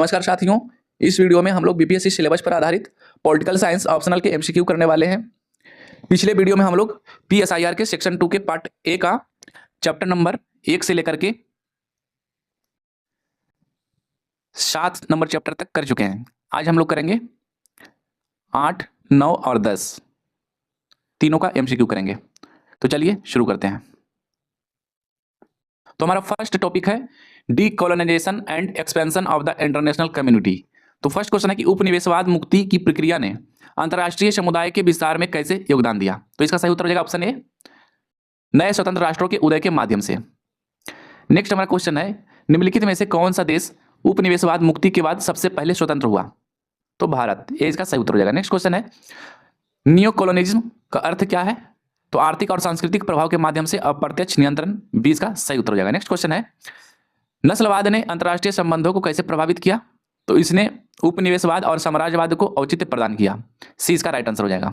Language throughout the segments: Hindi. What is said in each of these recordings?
नमस्कार साथियों, इस वीडियो में हम लोग बीपीएससी सिलेबस पर आधारित पॉलिटिकल साइंस ऑप्शनल के एमसीक्यू करने वाले हैं। पिछले वीडियो में हम लोग पीएसआईआर के सेक्शन 2 के पार्ट ए का चैप्टर नंबर 1 से लेकर के 7 नंबर चैप्टर तक कर चुके हैं। आज हम लोग करेंगे 8, 9 और 10 तीनों का एमसीक्यू करेंगे। तो चलिए शुरू करते हैं। तो हमारा फर्स्ट टॉपिक है decolonisation and expansion of the international community. तो फर्स्ट क्वेश्चन है कि उपनिवेशवाद मुक्ति की प्रक्रिया ने अंतर्राष्ट्रीय समुदाय के विस्तार में कैसे योगदान दिया। तो इसका सही उत्तर हो जाएगा ऑप्शन ए, नए स्वतंत्र राष्ट्रों के उदय के माध्यम से। नेक्स्ट हमारा क्वेश्चन है निम्नलिखित में से कौन सा देश उपनिवेशवाद मुक्ति के बाद सबसे पहले स्वतंत्र हुआ। तो भारत, ये इसका सही उत्तर हो जाएगा। नेक्स्ट क्वेश्चन है नियो कॉलोनिज्म का अर्थ क्या है। तो आर्थिक और सांस्कृतिक प्रभाव के माध्यम से अप्रत्यक्ष नियंत्रण, 20 का सही उत्तर हो जाएगा। नेक्स्ट क्वेश्चन है नस्लवाद ने अंतर्राष्ट्रीय संबंधों को कैसे प्रभावित किया। तो इसने उपनिवेशवाद और साम्राज्यवाद को औचित्य प्रदान किया, सी इसका राइट आंसर हो जाएगा।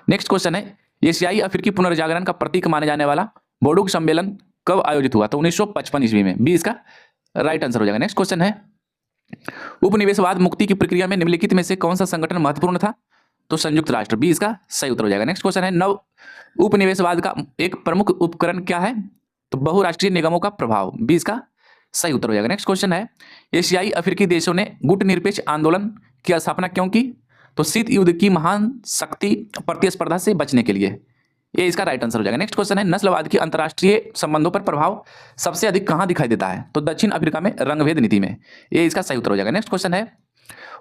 नेक्स्ट क्वेश्चन है एशियाई अफ्रीकी पुनर्जागरण का प्रतीक माने जाने वाला बोडुग सम्मेलन कब आयोजित हुआ। तो 1955 ईस्वी में, 20 का राइट आंसर हो जाएगा। नेक्स्ट क्वेश्चन है उपनिवेशवाद मुक्ति की प्रक्रिया में निम्नलिखित में से कौन सा संगठन महत्वपूर्ण था। तो संयुक्त राष्ट्र, 20 का सही उत्तर हो जाएगा। नेक्स्ट क्वेश्चन है नव उपनिवेशवाद का एक प्रमुख उपकरण क्या है। तो बहुराष्ट्रीय निगमों का प्रभाव, 20 का सही उत्तर हो जाएगा। नेक्स्ट क्वेश्चन है एशियाई अफ्रीकी देशों ने गुटनिरपेक्ष आंदोलन की स्थापना क्यों की। तो शीत युद्ध की महान शक्ति प्रतिस्पर्धा से बचने के लिए, ये इसका राइट आंसर हो जाएगा। नेक्स्ट क्वेश्चन है नस्लवाद की अंतर्राष्ट्रीय संबंधों पर प्रभाव सबसे अधिक कहां दिखाई देता है। तो दक्षिण अफ्रीका में रंगभेद नीति में, ये इसका सही उत्तर हो जाएगा। नेक्स्ट क्वेश्चन है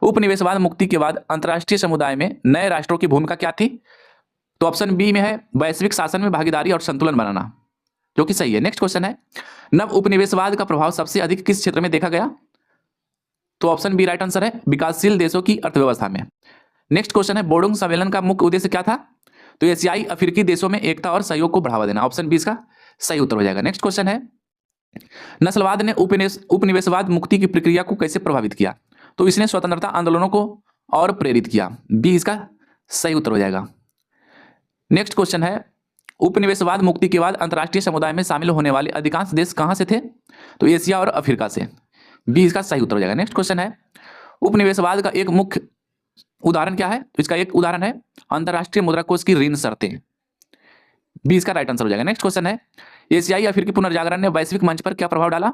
उपनिवेशवाद मुक्ति के बाद अंतर्राष्ट्रीय समुदाय में नए राष्ट्रों की भूमिका क्या थी। तो ऑप्शन बी में है वैश्विक शासन में भागीदारी और संतुलन बनाना, जो कि सही है। नेक्स्ट क्वेश्चन है नव उपनिवेशवाद का प्रभाव सबसे अधिक किस क्षेत्र में देखा गया। तो ऑप्शन बी राइट आंसर है विकासशील देशों की अर्थव्यवस्था में। नेक्स्ट क्वेश्चन है बोडुग सम्मेलन का मुख्य उद्देश्य क्या था। तो एशियाई अफ्रीकी देशों में एकता और सहयोग को बढ़ावा देना, ऑप्शन 20 का सही उत्तर हो जाएगा। नेक्स्ट क्वेश्चन है नस्लवाद ने उपनिवेशवाद मुक्ति की प्रक्रिया को कैसे प्रभावित किया। तो इसने स्वतंत्रता आंदोलनों को और प्रेरित किया, 20 का सही उत्तर हो जाएगा। नेक्स्ट क्वेश्चन है उपनिवेशवाद मुक्ति के बाद अंतर्राष्ट्रीय समुदाय में शामिल होने वाले अधिकांश देश कहां से थे। तो एशिया और अफ्रीका से, 20 का सही उत्तर हो जाएगा। नेक्स्ट क्वेश्चन है उपनिवेशवाद का एक मुख्य उदाहरण क्या है। तो इसका एक उदाहरण है अंतर्राष्ट्रीय मुद्रा कोष की ऋण शर्तें, 20 का राइट आंसर हो जाएगा। नेक्स्ट क्वेश्चन है एशियाई अफ्रीकी पुनर्जागरण ने वैश्विक मंच पर क्या प्रभाव डाला।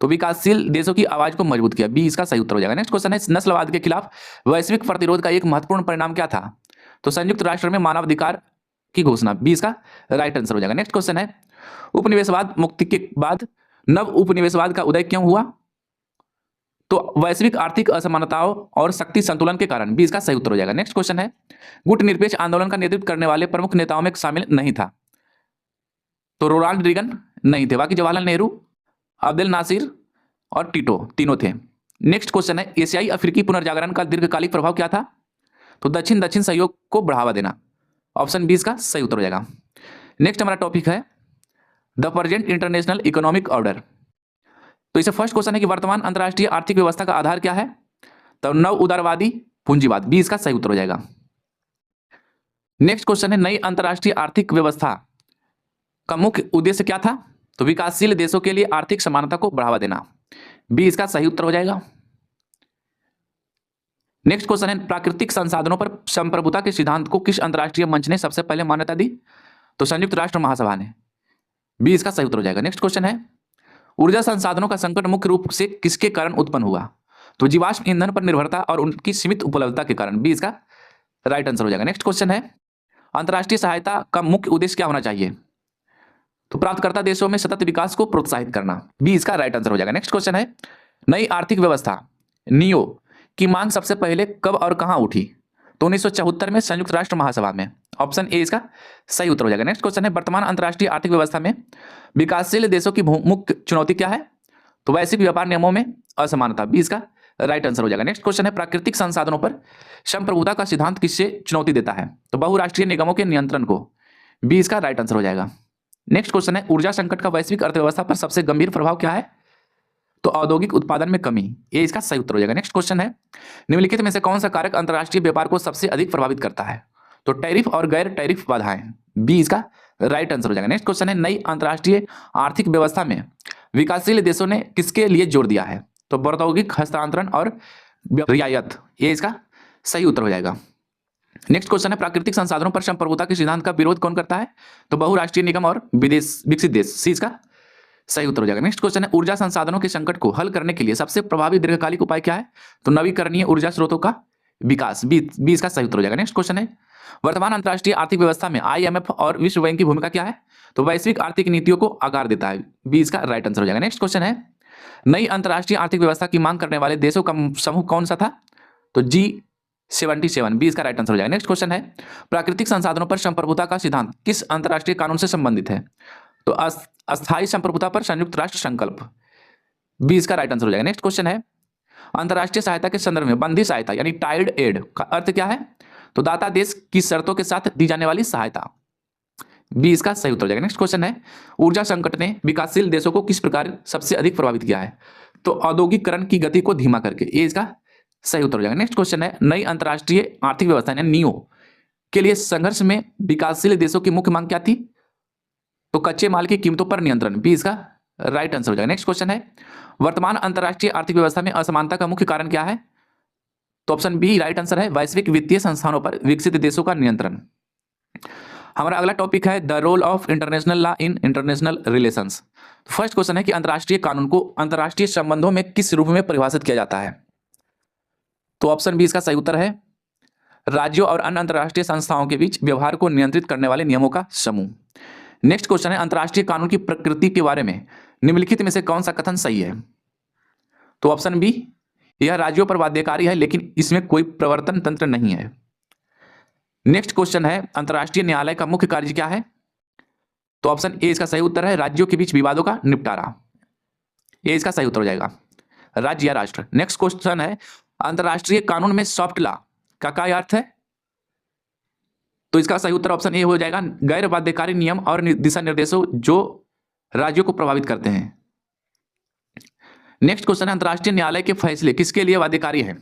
तो विकासशील देशों की आवाज को मजबूत किया, 20 का सही उत्तर हो जाएगा। नेक्स्ट क्वेश्चन है नस्लवाद के खिलाफ वैश्विक प्रतिरोध का एक महत्वपूर्ण परिणाम क्या था। तो संयुक्त राष्ट्र में मानवाधिकार की घोषणा, 20 का राइट आंसर हो जाएगा। नेक्स्ट क्वेश्चन है उपनिवेशवाद मुक्ति के बाद नव उपनिवेशवाद का उदय क्यों हुआ। तो वैश्विक आर्थिक असमानताओं और शक्ति संतुलन के कारण, 20 का सही उत्तर हो जाएगा। नेक्स्ट क्वेश्चन है गुटनिरपेक्ष आंदोलन का नेतृत्व करने वाले प्रमुख नेताओं में शामिल नहीं था। तो रोनाल्ड रीगन नहीं थे, बाकी जवाहरलाल नेहरू, अब्देल नासिर और टीटो तीनों थे। नेक्स्ट क्वेश्चन है एशियाई अफ्रीकी पुनर्जागरण का दीर्घकालिक प्रभाव क्या था। तो दक्षिण दक्षिण सहयोग को बढ़ावा देना, ऑप्शन 20 का सही उत्तर हो जाएगा। नेक्स्ट हमारा टॉपिक है the present international economic order. तो इसे फर्स्ट क्वेश्चन है कि वर्तमान अंतर्राष्ट्रीय आर्थिक व्यवस्था का आधार क्या है। तो नव उदारवादी पूंजीवाद, 20 का सही उत्तर हो जाएगा। नेक्स्ट क्वेश्चन है नई अंतर्राष्ट्रीय आर्थिक व्यवस्था का मुख्य उद्देश्य क्या था। तो विकासशील देशों के लिए आर्थिक समानता को बढ़ावा देना, 20 का सही उत्तर हो जाएगा। नेक्स्ट क्वेश्चन है प्राकृतिक संसाधनों पर संप्रभुता के सिद्धांत को किस अंतर्राष्ट्रीय मंच ने सबसे पहले मान्यता दी। तो संयुक्त राष्ट्र महासभा ने, 20 का सही उत्तर हो जाएगा। नेक्स्ट क्वेश्चन है ऊर्जा संसाधनों का संकट मुख्य रूप से किसके कारण उत्पन्न हुआ। तो जीवाश्म ईंधन पर निर्भरता और उनकी सीमित उपलब्धता के कारण, 20 का राइट आंसर हो जाएगा। नेक्स्ट क्वेश्चन है अंतर्राष्ट्रीय सहायता का मुख्य उद्देश्य क्या होना चाहिए। तो प्राप्तकर्ता देशों में सतत विकास को प्रोत्साहित करना, 20 का राइट आंसर हो जाएगा। नेक्स्ट क्वेश्चन है नई आर्थिक व्यवस्था नियो की मांग सबसे पहले कब और कहां उठी। तो 1974 में संयुक्त राष्ट्र महासभा में, ऑप्शन ए इसका सही उत्तर हो जाएगा। नेक्स्ट क्वेश्चन है वर्तमान अंतर्राष्ट्रीय आर्थिक व्यवस्था में विकासशील देशों की मुख्य चुनौती क्या है। तो वैश्विक व्यापार नियमों में असमानता, 20 का राइट आंसर हो जाएगा। नेक्स्ट क्वेश्चन है प्राकृतिक संसाधनों पर संप्रभुता का सिद्धांत किससे चुनौती देता है। तो बहुराष्ट्रीय निगमों के नियंत्रण को, 20 का राइट आंसर हो जाएगा। नेक्स्ट क्वेश्चन है ऊर्जा संकट का वैश्विक अर्थव्यवस्था पर सबसे गंभीर प्रभाव क्या है। तो औद्योगिक उत्पादन में कमी, ये इसका सही उत्तर हो जाएगा। नेक्स्ट क्वेश्चन है निम्नलिखित में से कौन सा कारक अंतर्राष्ट्रीय व्यापार को सबसे अधिक प्रभावित करता है। तो टैरिफ और गैर टैरिफ बाधाएं, 20 का राइट आंसर हो जाएगा। नेक्स्ट क्वेश्चन है नई अंतर्राष्ट्रीय आर्थिक व्यवस्था में विकासशील देशों ने किसके लिए जोर दिया है। तो प्रौद्योगिक हस्तांतरण और रियायत, ये इसका सही उत्तर हो जाएगा। नेक्स्ट क्वेश्चन है प्राकृतिक संसाधनों पर संप्रभुता के सिद्धांत का विरोध कौन करता है? तो बहुराष्ट्रीय निगम और विदेश विकसित देश, सी इसका सही उत्तर हो जाएगा। नेक्स्ट क्वेश्चन है ऊर्जा संसाधनों के संकट को हल करने के लिए सबसे प्रभावी दीर्घकालिक उपाय क्या है? तो नवीकरणीय ऊर्जा स्रोतों का विकास, बी इसका सही उत्तर हो जाएगा। नेक्स्ट क्वेश्चन है वर्तमान अंतर्राष्ट्रीय आर्थिक व्यवस्था में IMF और विश्व बैंक की भूमिका क्या है? तो वैश्विक आर्थिक नीतियों को आकार देता है, बी इसका राइट आंसर हो जाएगा। नेक्स्ट क्वेश्चन है नई अंतर्राष्ट्रीय आर्थिक व्यवस्था की मांग करने वाले देशों का समूह कौन सा था? तो G77, बी इसका राइट आंसर हो जाएगा। नेक्स्ट क्वेश्चन है प्राकृतिक संसाधनों पर संप्रभुता का सिद्धांत किस अंतर्राष्ट्रीय कानून से संबंधित है? तो अस्थायी संप्रभुता पर संयुक्त राष्ट्र संकल्प, बी इसका राइट आंसर हो जाएगा। नेक्स्ट क्वेश्चन है अंतर्राष्ट्रीय सहायता के संदर्भ में बंधी सहायता यानी टाइड एड का अर्थ क्या है? तो दाता देश की शर्तों के साथ दी जाने वाली सहायता, बी इसका सही उत्तर हो जाएगा। नेक्स्ट क्वेश्चन है ऊर्जा संकट ने विकासशील देशों को किस प्रकार सबसे अधिक प्रभावित किया है? तो औद्योगिकरण की गति को धीमा करके, ये इसका सही उत्तर हो जाएगा। नेक्स्ट क्वेश्चन है नई अंतर्राष्ट्रीय आर्थिक व्यवस्था यानी नियो के लिए संघर्ष में विकासशील देशों की मुख्य मांग क्या थी? तो कच्चे माल की कीमतों पर नियंत्रण, बी इसका राइट आंसर हो जाएगा। नेक्स्ट क्वेश्चन है वर्तमान अंतर्राष्ट्रीय आर्थिक व्यवस्था में असमानता का मुख्य कारण क्या है? तो ऑप्शन बी राइट आंसर है वैश्विक वित्तीय संस्थानों पर विकसित देशों का नियंत्रण। हमारा अगला टॉपिक है the role of international law in international relations. First question है कि अंतर्राष्ट्रीय कानून को अंतर्राष्ट्रीय संबंधों में किस रूप में परिभाषित किया जाता है? तो ऑप्शन बी इसका सही उत्तर है राज्यों और अन्य अंतर्राष्ट्रीय संस्थाओं के बीच व्यवहार को नियंत्रित करने वाले नियमों का समूह। नेक्स्ट क्वेश्चन है अंतर्राष्ट्रीय कानून की प्रकृति के बारे में निम्नलिखित में से कौन सा कथन सही है? तो ऑप्शन बी यह राज्यों पर बाध्यकारी है लेकिन इसमें कोई प्रवर्तन तंत्र नहीं है। नेक्स्ट क्वेश्चन है अंतर्राष्ट्रीय न्यायालय का मुख्य कार्य क्या है? तो ऑप्शन ए इसका सही उत्तर है राज्यों के बीच विवादों का निपटारा, ये इसका सही उत्तर हो जाएगा, राज्य या राष्ट्र। नेक्स्ट क्वेश्चन है अंतर्राष्ट्रीय कानून में सॉफ्ट लॉ का क्या अर्थ है? तो इसका सही उत्तर ऑप्शन ए हो जाएगा गैर बाध्यकारी नियम और दिशा निर्देशों जो राज्यों को प्रभावित करते हैं। नेक्स्ट क्वेश्चन है अंतर्राष्ट्रीय न्यायालय के फैसले किसके लिए बाध्यकारी है?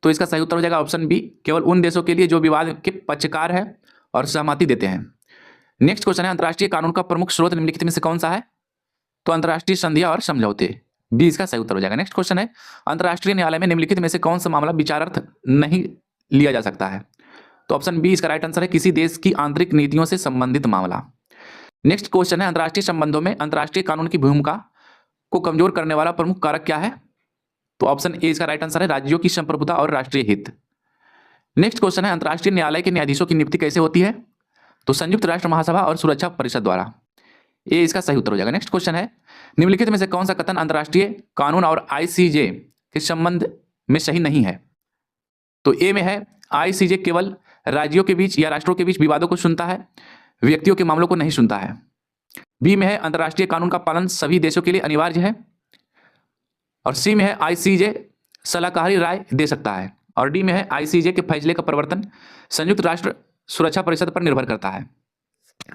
तो इसका सही उत्तर हो जाएगा ऑप्शन बी केवल उन देशों के लिए जो विवाद के पक्षकार है और सहमति देते हैं। नेक्स्ट क्वेश्चन है अंतर्राष्ट्रीय कानून का प्रमुख स्रोत निम्नलिखित में से कौन सा है? तो अंतर्राष्ट्रीय संधियां और समझौते, बी इसका सही उत्तर हो जाएगा। नेक्स्ट क्वेश्चन है अंतर्राष्ट्रीय न्यायालय में निम्नलिखित में से कौन सा मामला विचारार्थ नहीं लिया जा सकता है? तो ऑप्शन बी इसका राइट आंसर है किसी देश की आंतरिक नीतियों से संबंधित मामला। नेक्स्ट क्वेश्चन है अंतर्राष्ट्रीय संबंधों में अंतर्राष्ट्रीय कानून की भूमिका को कमजोर करने वाला प्रमुख कारक क्या है? तो ऑप्शन ए इसका राइट आंसर है राज्यों की संप्रभुता और राष्ट्रीय हित। नेक्स्ट क्वेश्चन है अंतर्राष्ट्रीय न्यायालय के न्यायाधीशों की नियुक्ति कैसे होती है? तो संयुक्त राष्ट्र महासभा और सुरक्षा परिषद द्वारा, ये इसका सही उत्तर हो जाएगा। नेक्स्ट क्वेश्चन है निम्नलिखित में से कौन सा कथन अंतर्राष्ट्रीय कानून और ICJ के संबंध में सही नहीं है? तो ए में है ICJ केवल राज्यों के बीच या राष्ट्रों के बीच विवादों को सुनता है, व्यक्तियों के मामलों को नहीं सुनता है। बी में है अंतर्राष्ट्रीय कानून का पालन सभी देशों के लिए अनिवार्य है, और सी में है ICJ सलाहकारी राय दे सकता है, और डी में है ICJ के फैसले का प्रवर्तन संयुक्त राष्ट्र सुरक्षा परिषद पर निर्भर करता है।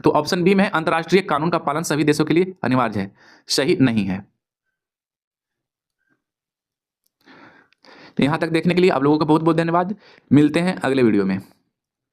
तो ऑप्शन बी में है अंतर्राष्ट्रीय कानून का पालन सभी देशों के लिए अनिवार्य है, सही नहीं है। तो यहां तक देखने के लिए आप लोगों का बहुत बहुत धन्यवाद। मिलते हैं अगले वीडियो में।